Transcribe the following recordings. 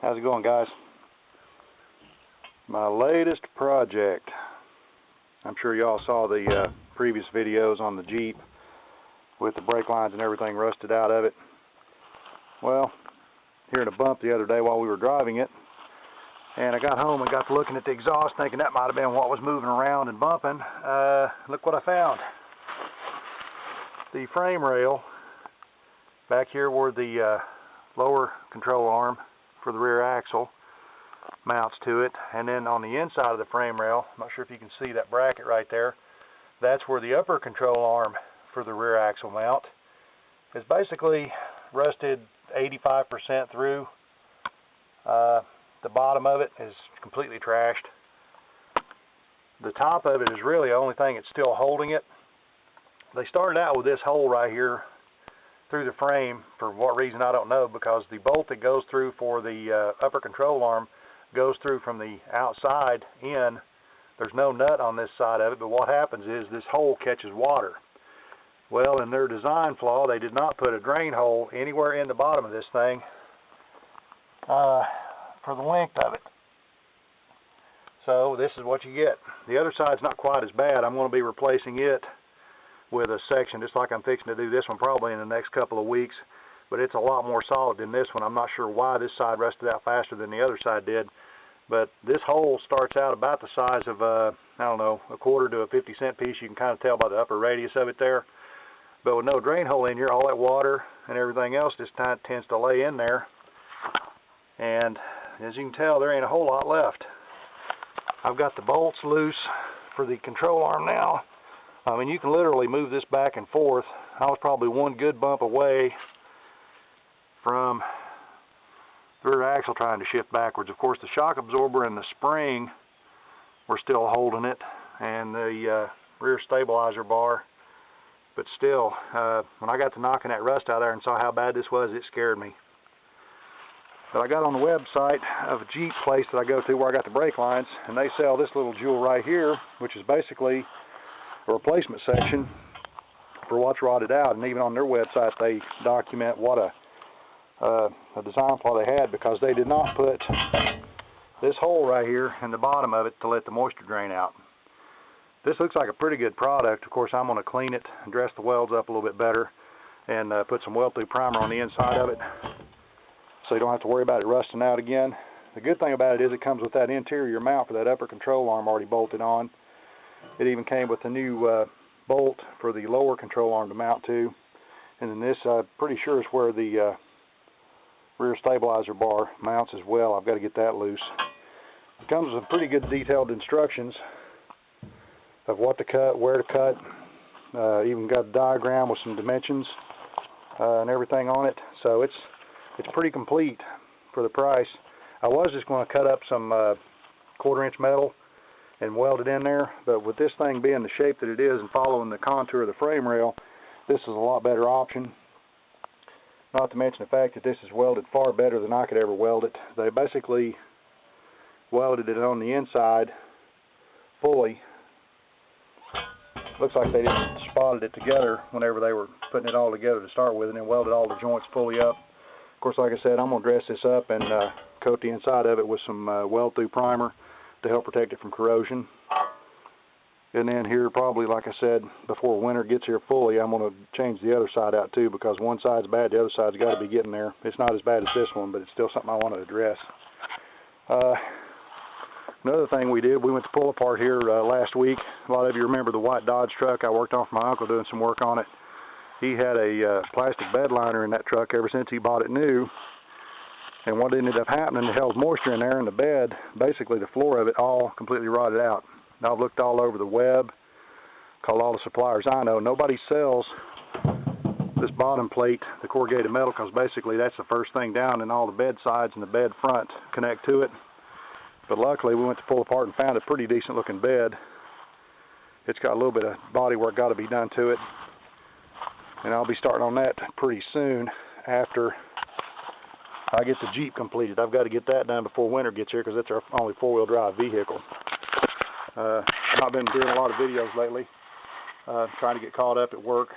How's it going, guys? My latest project. I'm sure y'all saw the previous videos on the Jeep with the brake lines and everything rusted out of it. Well, hearing a bump the other day while we were driving it, and I got home and got to looking at the exhaust, thinking that might have been what was moving around and bumping. Look what I found. The frame rail back here where the lower control arm for the rear axle mounts to it, and then on the inside of the frame rail, I'm not sure if you can see that bracket right there, that's where the upper control arm for the rear axle mount is basically rusted 85% through. The bottom of it is completely trashed. The top of it is really the only thing that's still holding it. They started out with this hole right here through the frame, for what reason I don't know, because the bolt that goes through for the upper control arm goes through from the outside in. There's no nut on this side of it, but what happens is this hole catches water. Well, in their design flaw, they did not put a drain hole anywhere in the bottom of this thing for the length of it. So this is what you get. The other side's not quite as bad. I'm going to be replacing it with a section, just like I'm fixing to do this one probably in the next couple of weeks, but it's a lot more solid than this one. I'm not sure why this side rusted out faster than the other side did, but this hole starts out about the size of I don't know, a quarter to a 50-cent piece. You can kind of tell by the upper radius of it there, but with no drain hole in here, all that water and everything else just tends to lay in there, and as you can tell, there ain't a whole lot left. I've got the bolts loose for the control arm now. I mean, you can literally move this back and forth. I was probably one good bump away from the rear axle trying to shift backwards. Of course, the shock absorber and the spring were still holding it, and the rear stabilizer bar. But still, when I got to knocking that rust out there and saw how bad this was, it scared me. But I got on the website of a Jeep place that I go to where I got the brake lines, and they sell this little jewel right here, which is basically a replacement section for what's rotted out. And even on their website they document what a design flaw they had, because they did not put this hole right here in the bottom of it to let the moisture drain out. This looks like a pretty good product. Of course, I'm going to clean it and dress the welds up a little bit better and put some weld-through primer on the inside of it so you don't have to worry about it rusting out again. The good thing about it is it comes with that interior mount for that upper control arm already bolted on. It even came with a new bolt for the lower control arm to mount to, and then this I'm pretty sure is where the rear stabilizer bar mounts as well. I've got to get that loose. It comes with pretty good detailed instructions of what to cut, where to cut. Even got a diagram with some dimensions and everything on it. So it's pretty complete for the price. I was just going to cut up some 1/4-inch metal and weld it in there, but with this thing being the shape that it is and following the contour of the frame rail, this is a lot better option. Not to mention the fact that this is welded far better than I could ever weld it. They basically welded it on the inside fully. Looks like they just spotted it together whenever they were putting it all together to start with, and then welded all the joints fully up. Of course, like I said, I'm going to dress this up and coat the inside of it with some weld-through primer to help protect it from corrosion. And then here, probably, like I said, before winter gets here fully, I'm going to change the other side out too, because one side's bad, the other side's got to be getting there. It's not as bad as this one, but it's still something I want to address. Another thing we did, we went to pull apart here last week. A lot of you remember the white Dodge truck I worked on for my uncle, doing some work on it. He had a plastic bed liner in that truck ever since he bought it new. And what ended up happening, it held moisture in there, in the bed, basically the floor of it all completely rotted out. Now I've looked all over the web, called all the suppliers I know. Nobody sells this bottom plate, the corrugated metal, because basically that's the first thing down, and all the bed sides and the bed front connect to it. But luckily we went to pull apart and found a pretty decent looking bed. It's got a little bit of body work got to be done to it, and I'll be starting on that pretty soon after I get the Jeep completed. I've got to get that done before winter gets here, because that's our only 4-wheel drive vehicle. I've not been doing a lot of videos lately, trying to get caught up at work,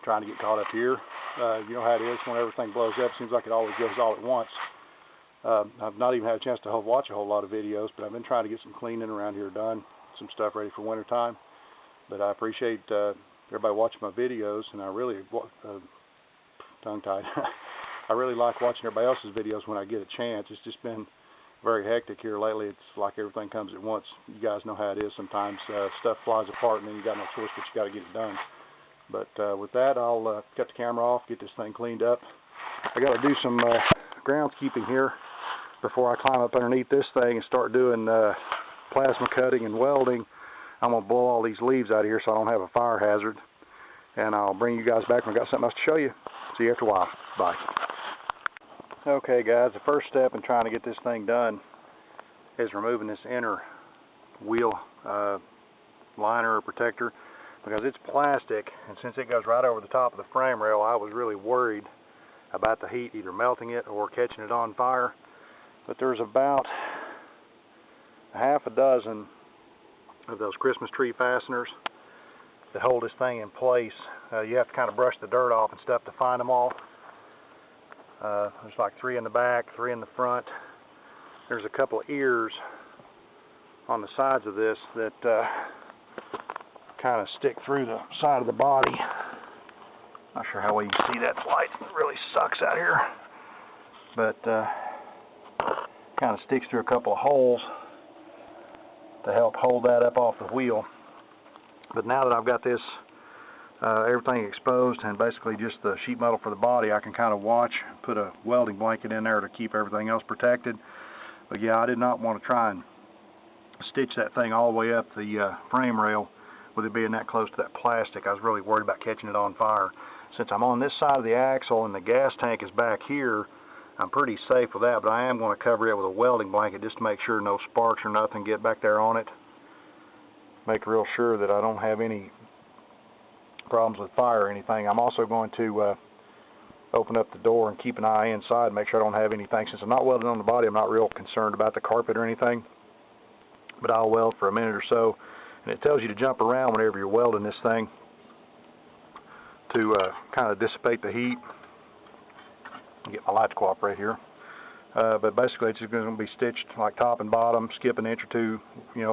trying to get caught up here. You know how it is when everything blows up. It seems like it always goes all at once. I've not even had a chance to watch a whole lot of videos, but I've been trying to get some cleaning around here done, some stuff ready for winter time. But I appreciate everybody watching my videos, and I really, tongue-tied, I really like watching everybody else's videos when I get a chance. It's just been very hectic here lately. It's like everything comes at once. You guys know how it is sometimes. Stuff flies apart, and then you got no choice but you got to get it done. But with that, I'll cut the camera off, get this thing cleaned up. I got to do some groundskeeping here before I climb up underneath this thing and start doing plasma cutting and welding. I'm going to blow all these leaves out of here so I don't have a fire hazard. And I'll bring you guys back when I've got something else to show you. See you after a while. Bye. Okay guys, the first step in trying to get this thing done is removing this inner wheel liner or protector, because it's plastic, and since it goes right over the top of the frame rail, I was really worried about the heat either melting it or catching it on fire. But there's about a half a dozen of those Christmas tree fasteners that hold this thing in place. You have to kind of brush the dirt off and stuff to find them all. There's like 3 in the back, 3 in the front. There's a couple of ears on the sides of this that kind of stick through the side of the body. Not sure how well you can see that light. It really sucks out here. But kind of sticks through a couple of holes to help hold that up off the wheel. But now that I've got this everything exposed and basically just the sheet metal for the body, I can kind of put a welding blanket in there to keep everything else protected. But yeah, I did not want to try and stitch that thing all the way up the frame rail with it being that close to that plastic. I was really worried about catching it on fire. Since I'm on this side of the axle and the gas tank is back here, I'm pretty safe with that, but I am going to cover it with a welding blanket just to make sure no sparks or nothing get back there on it. Make real sure that I don't have any problems with fire or anything. I'm also going to open up the door and keep an eye inside, make sure I don't have anything. Since I'm not welding on the body, I'm not real concerned about the carpet or anything, but I'll weld for a minute or so. And it tells you to jump around whenever you're welding this thing to kind of dissipate the heat. Get my light to cooperate here. But basically it's just going to be stitched like top and bottom, skip an inch or two,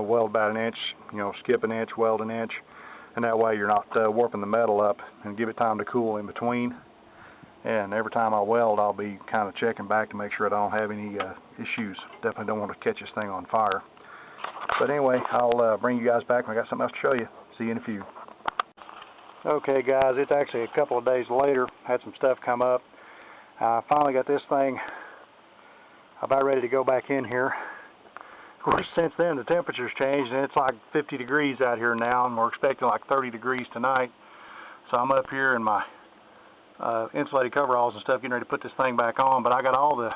weld about an inch, skip an inch, weld an inch, and that way you're not warping the metal up, and give it time to cool in between. And every time I weld, I'll be kind of checking back to make sure I don't have any issues. Definitely don't want to catch this thing on fire. But anyway, I'll bring you guys back when I got something else to show you. See you in a few. Okay guys, it's actually a couple of days later. Had some stuff come up. I finally got this thing about ready to go back in here. Of course, since then the temperature's changed and it's like 50 degrees out here now, and we're expecting like 30 degrees tonight. So I'm up here in my insulated coveralls and stuff getting ready to put this thing back on, but I got all the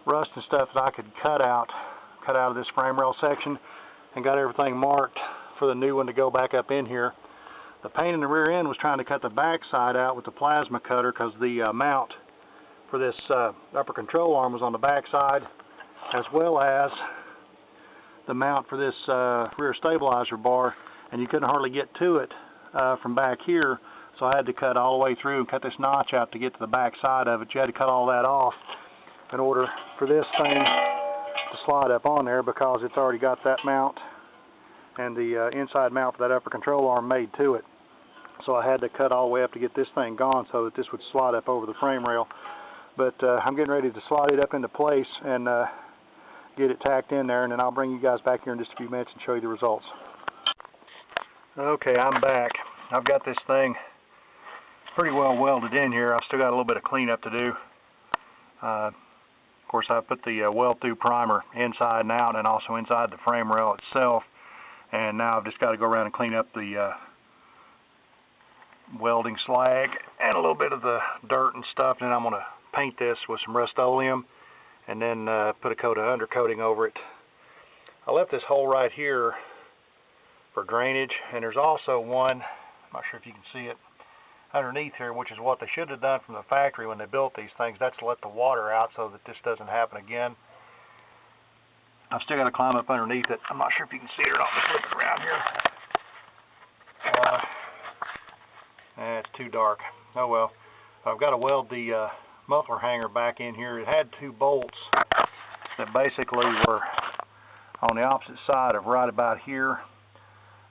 rust and stuff that I could cut out of this frame rail section and got everything marked for the new one to go back up in here. The pain in the rear end was trying to cut the back side out with the plasma cutter, because the mount for this upper control arm was on the back side, as well as the mount for this rear stabilizer bar, and you couldn't hardly get to it from back here, so I had to cut all the way through and cut this notch out to get to the back side of it. You had to cut all that off in order for this thing to slide up on there, because it's already got that mount and the inside mount for that upper control arm made to it. So I had to cut all the way up to get this thing gone so that this would slide up over the frame rail. But I'm getting ready to slide it up into place and get it tacked in there, and then I'll bring you guys back here in just a few minutes and show you the results. Okay, I'm back. I've got this thing pretty well welded in here. I've still got a little bit of cleanup to do. Of course, I put the weld-through primer inside and out, and also inside the frame rail itself. And now I've just got to go around and clean up the welding slag and a little bit of the dirt and stuff. And then I'm going to paint this with some Rust-Oleum and then put a coat of undercoating over it. I left this hole right here for drainage, and there's also one, I'm not sure if you can see it, underneath here, which is what they should have done from the factory when they built these things. That's to let the water out so that this doesn't happen again. I've still got to climb up underneath it. I'm not sure if you can see it or not. I'm flipping around here. It's too dark. Oh well. I've got to weld the muffler hanger back in here. It had two bolts that basically were on the opposite side of right about here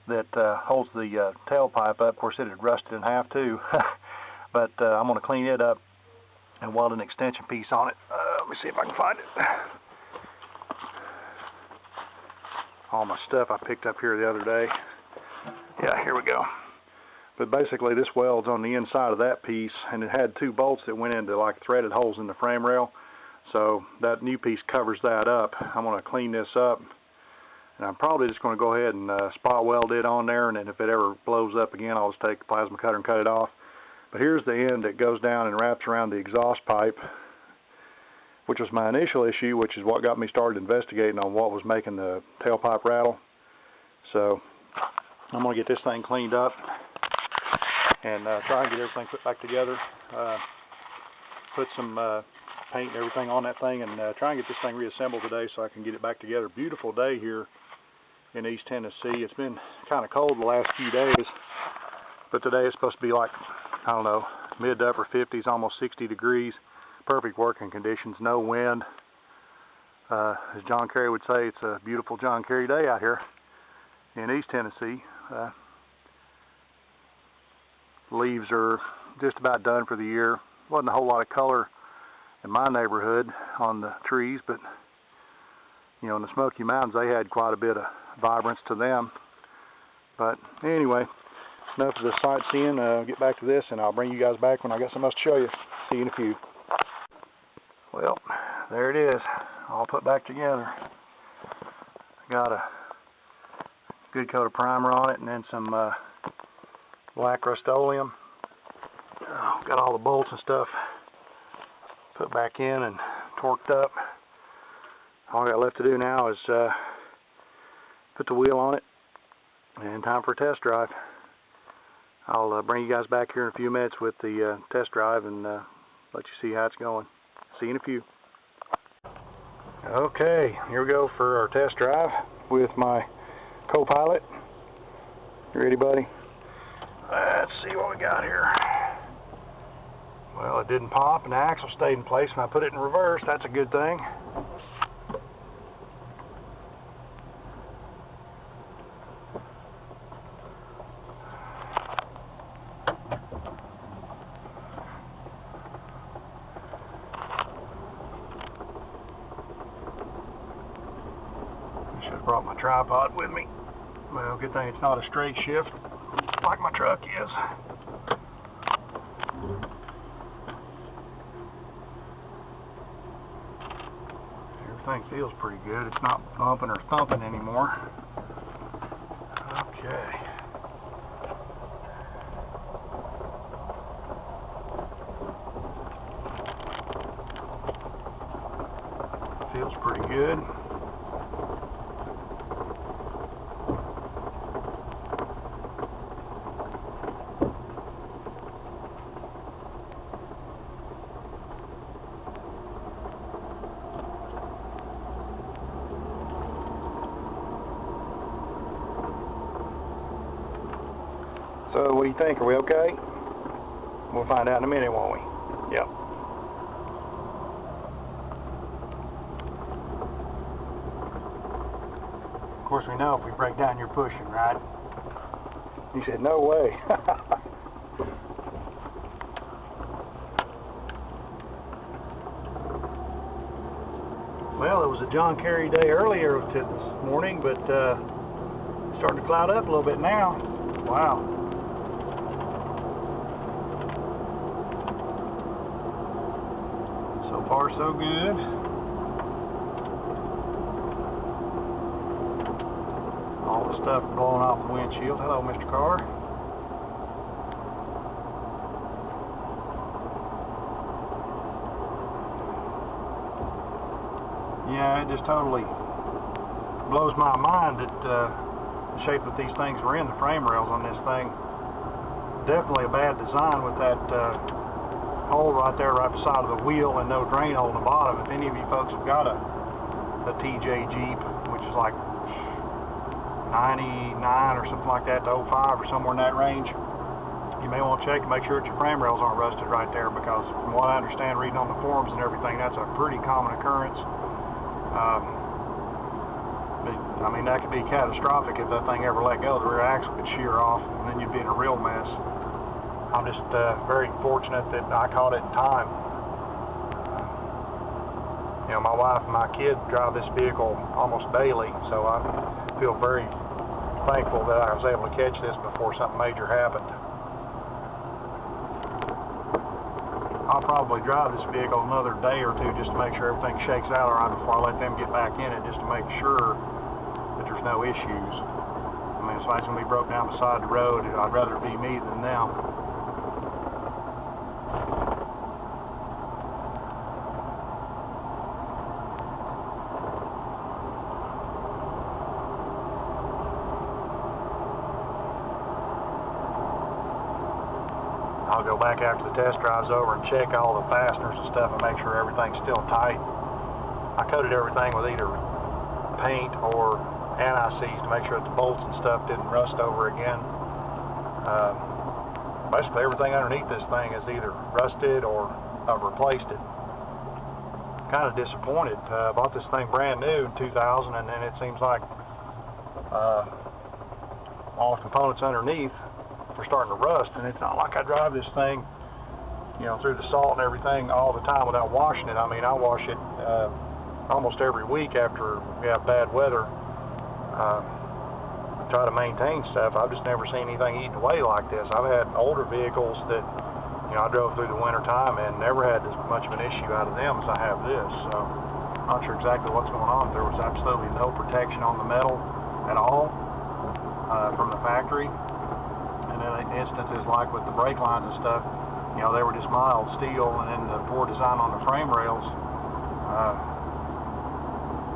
that holds the tailpipe up. Of course, it had rusted in half too. But I'm going to clean it up and weld an extension piece on it. Let me see if I can find it. All my stuff I picked up here the other day. Yeah, here we go. But basically this welds on the inside of that piece, and it had two bolts that went into like threaded holes in the frame rail. So that new piece covers that up. I'm going to clean this up, and I'm probably just going to go ahead and spot weld it on there, and then if it ever blows up again, I'll just take the plasma cutter and cut it off. But here's the end that goes down and wraps around the exhaust pipe, which was my initial issue, which is what got me started investigating on what was making the tailpipe rattle. So I'm going to get this thing cleaned up and try and get everything put back together. Put some paint and everything on that thing, and try and get this thing reassembled today so I can get it back together. Beautiful day here in East Tennessee. It's been kind of cold the last few days, but today it's supposed to be like, I don't know, mid to upper 50s, almost 60 degrees. Perfect working conditions, no wind. As John Kerry would say, it's a beautiful John Kerry day out here in East Tennessee. Leaves are just about done for the year. Wasn't a whole lot of color in my neighborhood on the trees, but you know, in the Smoky Mountains they had quite a bit of vibrance to them. But anyway, enough of the sightseeing. Get back to this, and I'll bring you guys back when I got something else to show you. See you in a few. Well, there it is, all put back together. Got a good coat of primer on it, and then some black Rust-Oleum. Got all the bolts and stuff put back in and torqued up. All I got left to do now is put the wheel on it, and time for a test drive. I'll bring you guys back here in a few minutes with the test drive and let you see how it's going. See you in a few. Okay, here we go for our test drive with my co-pilot. You ready, buddy? Let's see what we got here. Well, it didn't pop, and the axle stayed in place when I put it in reverse. That's a good thing. Brought my tripod with me. Well, good thing it's not a straight shift like my truck is. Everything feels pretty good. It's not bumping or thumping anymore. Okay. Feels pretty good. So what do you think? Are we okay? We'll find out in a minute, won't we? Yep. Of course, we know if we break down, you're pushing, right? He said, no way. Well, it was a John Kerry day earlier this morning, but starting to cloud up a little bit now. Wow. So far, so good. All the stuff blowing off the windshield. Hello, Mr. Carr. Yeah, it just totally blows my mind that the shape that these things were in, the frame rails on this thing. Definitely a bad design with that hole right there right beside of the wheel and no drain hole in the bottom. If any of you folks have got a TJ Jeep, which is like 99 or something like that, to 05 or somewhere in that range, you may want to check to make sure that your frame rails aren't rusted right there, because from what I understand reading on the forums and everything, that's a pretty common occurrence. But, I mean, that could be catastrophic if that thing ever let go. The rear axle could shear off, and then you'd be in a real mess. I'm just very fortunate that I caught it in time. You know, my wife and my kid drive this vehicle almost daily, so I feel very thankful that I was able to catch this before something major happened. I'll probably drive this vehicle another day or two just to make sure everything shakes out all right before I let them get back in it, just to make sure that there's no issues. I mean, if somebody's going to be broke down beside the road, I'd rather it be me than them. I'll go back after the test drive's over and check all the fasteners and stuff and make sure everything's still tight. I coated everything with either paint or anti-seize to make sure that the bolts and stuff didn't rust over again. Basically everything underneath this thing is either rusted or I've replaced it. Kind of disappointed. I bought this thing brand new in 2000, and then it seems like all the components underneath are starting to rust, and it's not like I drive this thing, you know, through the salt and everything all the time without washing it. I mean, I wash it almost every week after we have bad weather. Try to maintain stuff. I've just never seen anything eaten away like this. I've had older vehicles that, you know, I drove through the winter time and never had as much of an issue out of them as I have this. So I'm not sure exactly what's going on. There was absolutely no protection on the metal at all from the factory. And then instances like with the brake lines and stuff, you know, they were just mild steel, and then the poor design on the frame rails.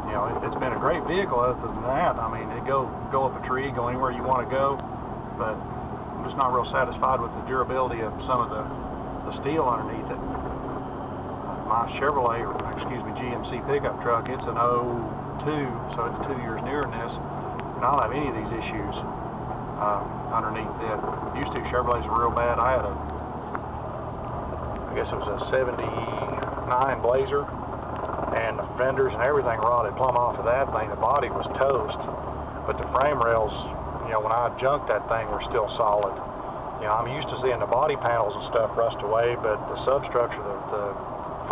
You know, it's been a great vehicle other than that. I mean, it go up a tree, go anywhere you want to go, but I'm just not real satisfied with the durability of some of the steel underneath it. My Chevrolet, or excuse me, GMC pickup truck, it's an 02, so it's 2 years newer than this, and I don't have any of these issues underneath it. Used to, Chevrolets were real bad. I had I guess it was a 79 Blazer, and the fenders and everything rotted plumb off of that thing. The body was toast, but the frame rails, you know, when I junked that thing, were still solid. You know, I'm used to seeing the body panels and stuff rust away, but the substructure, the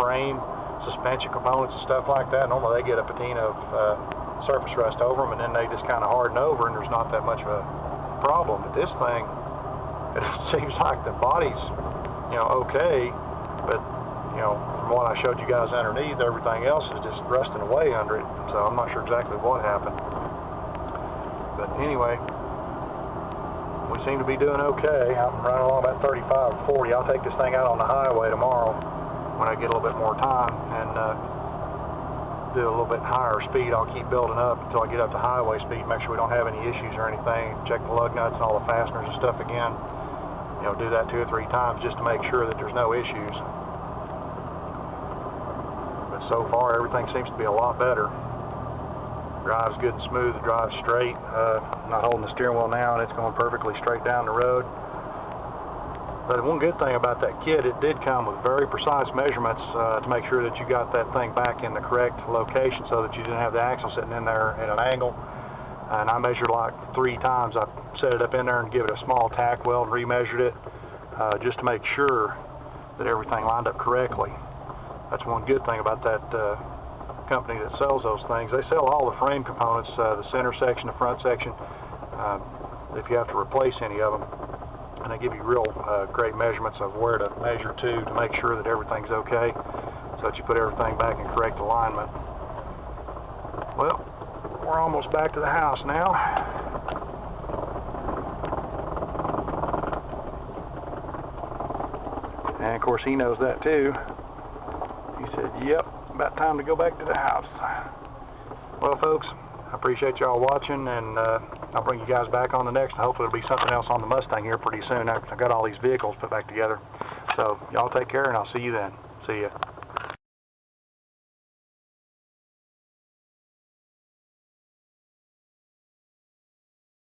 frame, suspension components and stuff like that, normally they get a patina of surface rust over them, and then they just kind of harden over, and there's not that much of a problem. But this thing, it seems like the body's, you know, okay, but, you know, from what I showed you guys underneath, everything else is just rusting away under it, so I'm not sure exactly what happened. But anyway, we seem to be doing okay. I'm running along about 35 or 40. I'll take this thing out on the highway tomorrow when I get a little bit more time, and do a little bit higher speed. I'll keep building up until I get up to highway speed, make sure we don't have any issues or anything. Check the lug nuts and all the fasteners and stuff again. You know, do that 2 or 3 times just to make sure that there's no issues. But so far, everything seems to be a lot better. Drives good and smooth, it drives straight. I'm not holding the steering wheel now, and it's going perfectly straight down the road. But one good thing about that kit, it did come with very precise measurements to make sure that you got that thing back in the correct location so that you didn't have the axle sitting in there at an angle. And I measured like 3 times. I set it up in there and give it a small tack weld and remeasured it just to make sure that everything lined up correctly. That's one good thing about that company that sells those things. They sell all the frame components, the center section, the front section, if you have to replace any of them. And they give you real great measurements of where to measure to make sure that everything's okay, so that you put everything back in correct alignment. Well, we're almost back to the house now. And of course he knows that too. He said, yep, about time to go back to the house. Well folks, I appreciate y'all watching, and I'll bring you guys back on the next, and hopefully there'll be something else on the Mustang here pretty soon after I got all these vehicles put back together. So y'all take care, and I'll see you then. See ya.